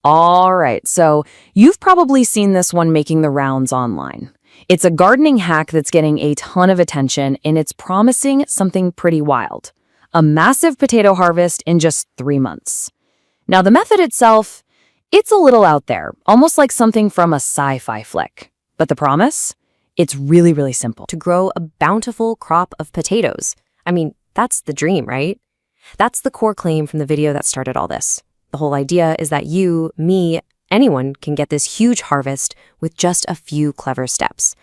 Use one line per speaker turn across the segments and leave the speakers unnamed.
All right, so you've probably seen this one making the rounds online. It's a gardening hack that's getting a ton of attention, and it's promising something pretty wild. A massive potato harvest in just 3 months. Now, the method itself, it's a little out there, almost like something from a sci-fi flick. But the promise? It's really, really simple.
To grow a bountiful crop of potatoes. I mean, that's the dream, right? That's the core claim from the video that started all this. The whole idea is that you, me, anyone can get this huge harvest with just a few clever steps.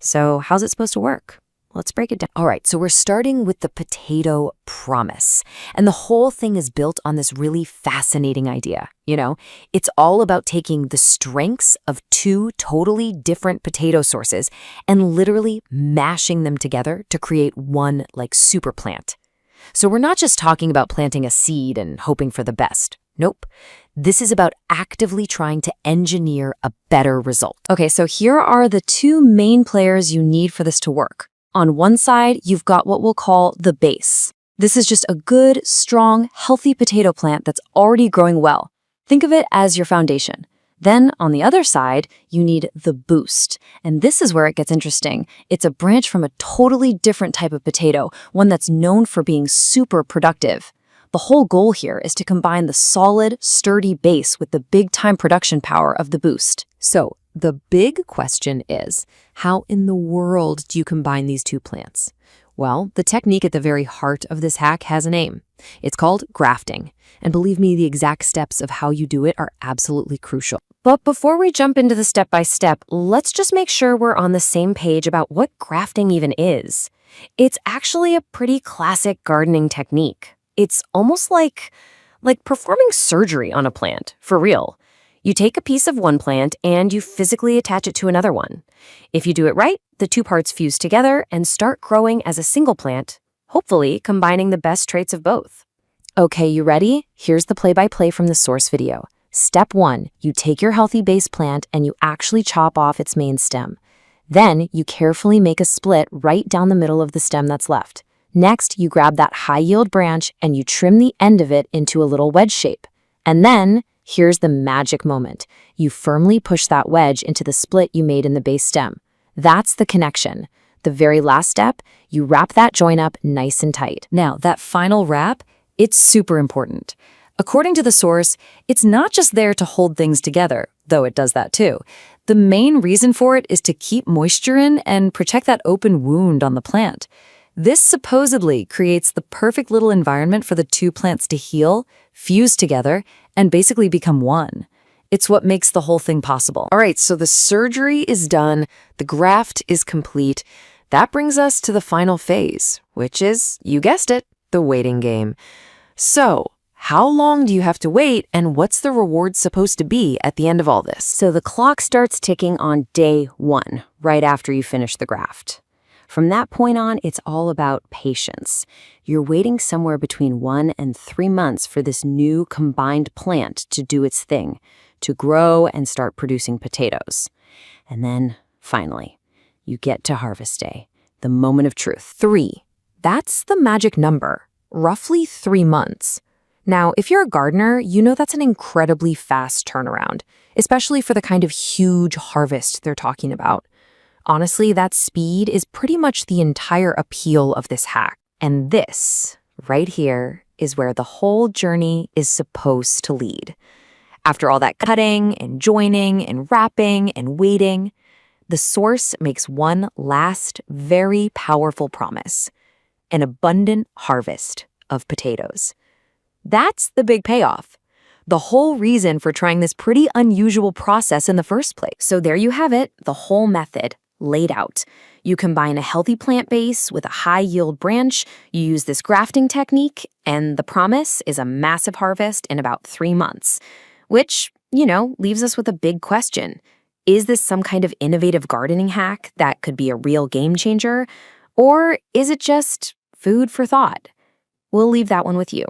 So how's it supposed to work? Let's break it down. All right, so we're starting with the potato promise. And the whole thing is built on this really fascinating idea. It's all about taking the strengths of two totally different potato sources and literally mashing them together to create one super plant. So we're not just talking about planting a seed and hoping for the best. Nope. This is about actively trying to engineer a better result.
Okay, so here are the two main players you need for this to work. On one side, you've got what we'll call the base. This is just a good, strong, healthy potato plant that's already growing well. Think of it as your foundation. Then, on the other side, you need the boost. And this is where it gets interesting. It's a branch from a totally different type of potato, one that's known for being super productive. The whole goal here is to combine the solid, sturdy base with the big-time production power of the boost.
So, the big question is, how in the world do you combine these two plants? Well, the technique at the very heart of this hack has a name. It's called grafting. And believe me, the exact steps of how you do it are absolutely crucial.
But before we jump into the step-by-step, let's just make sure we're on the same page about what grafting even is. It's actually a pretty classic gardening technique. It's almost like performing surgery on a plant, for real. You take a piece of one plant and you physically attach it to another one. If you do it right, the two parts fuse together and start growing as a single plant, hopefully combining the best traits of both. Okay, you ready? Here's the play-by-play from the source video. Step 1, you take your healthy base plant and you actually chop off its main stem. Then you carefully make a split right down the middle of the stem that's left. Next, you grab that high-yield branch and you trim the end of it into a little wedge shape. And then, here's the magic moment. You firmly push that wedge into the split you made in the base stem. That's the connection. The very last step, you wrap that joint up nice and tight. Now, that final wrap, it's super important. According to the source, it's not just there to hold things together, though it does that too. The main reason for it is to keep moisture in and protect that open wound on the plant. This supposedly creates the perfect little environment for the two plants to heal, fuse together, and basically become one. It's what makes the whole thing possible.
All right, so the surgery is done, the graft is complete. That brings us to the final phase, which is, you guessed it, the waiting game. So, how long do you have to wait, and what's the reward supposed to be at the end of all this?
So the clock starts ticking on day 1, right after you finish the graft. From that point on, it's all about patience. You're waiting somewhere between 1 and 3 months for this new combined plant to do its thing, to grow and start producing potatoes. And then, finally, you get to harvest day, the moment of truth. 3. That's the magic number, roughly 3 months. Now, if you're a gardener, you know that's an incredibly fast turnaround, especially for the kind of huge harvest they're talking about. Honestly, that speed is pretty much the entire appeal of this hack. And this, right here, is where the whole journey is supposed to lead. After all that cutting and joining and wrapping and waiting, the source makes one last, very powerful promise: an abundant harvest of potatoes. That's the big payoff. The whole reason for trying this pretty unusual process in the first place. So there you have it, the whole method laid out. You combine a healthy plant base with a high-yield branch, you use this grafting technique, and the promise is a massive harvest in about 3 months. Which, leaves us with a big question. Is this some kind of innovative gardening hack that could be a real game changer? Or is it just food for thought? We'll leave that one with you.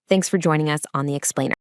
Thanks for joining us on The Explainer.